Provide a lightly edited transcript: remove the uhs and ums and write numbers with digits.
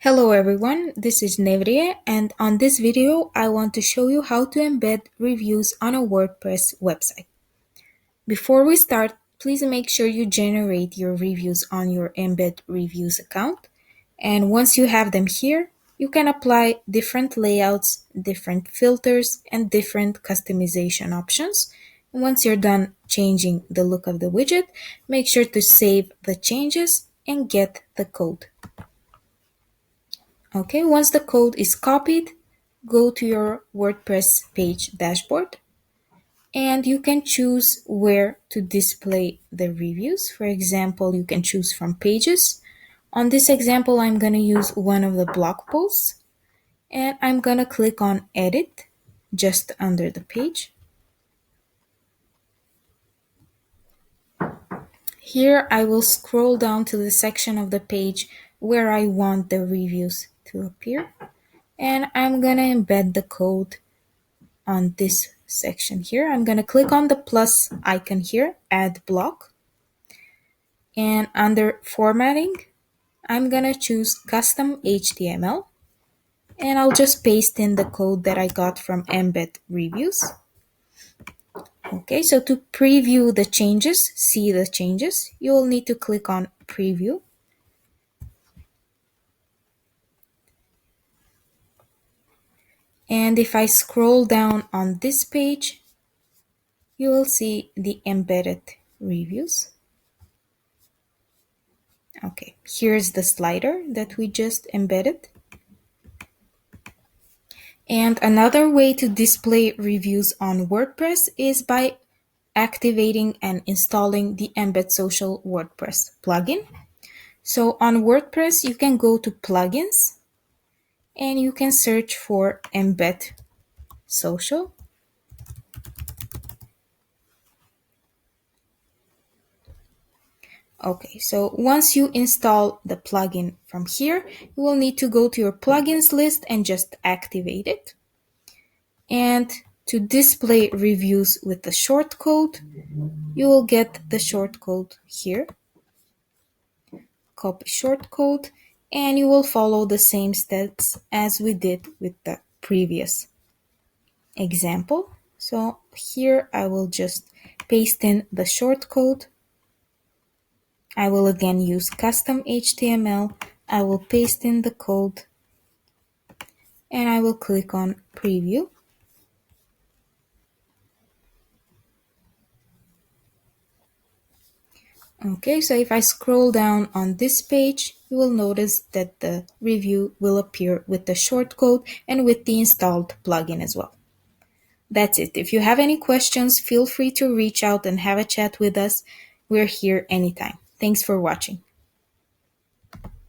Hello everyone, this is Nevrie, and on this video I want to show you how to embed reviews on a WordPress website. Before we start, please make sure you generate your reviews on your Embed Reviews account, and once you have them here, you can apply different layouts, different filters, and different customization options. And once you're done changing the look of the widget, make sure to save the changes and get the code. Okay, once the code is copied, go to your WordPress page dashboard and you can choose where to display the reviews. For example, you can choose from pages. On this example, I'm going to use one of the blog posts and I'm going to click on Edit just under the page. Here, I will scroll down to the section of the page where I want the reviews to appear and I'm going to embed the code on this section here. I'm going to click on the plus icon here, add block. And under formatting, I'm going to choose custom HTML. And I'll just paste in the code that I got from Embed Reviews. Okay, so to preview the changes, see the changes, you will need to click on preview. And if I scroll down on this page, you will see the embedded reviews. Okay, here's the slider that we just embedded. And another way to display reviews on WordPress is by activating and installing the EmbedSocial WordPress plugin. So on WordPress, you can go to plugins and you can search for EmbedSocial. Okay, so once you install the plugin from here, you will need to go to your plugins list and just activate it. And to display reviews with the shortcode, you will get the shortcode here. Copy shortcode, and you will follow the same steps as we did with the previous example. So here I will just paste in the shortcode. I will again use custom HTML. I will paste in the code and I will click on preview. Okay, so if I scroll down on this page, you will notice that the review will appear with the shortcode and with the installed plugin as well. That's it. If you have any questions, feel free to reach out and have a chat with us. We're here anytime. Thanks for watching.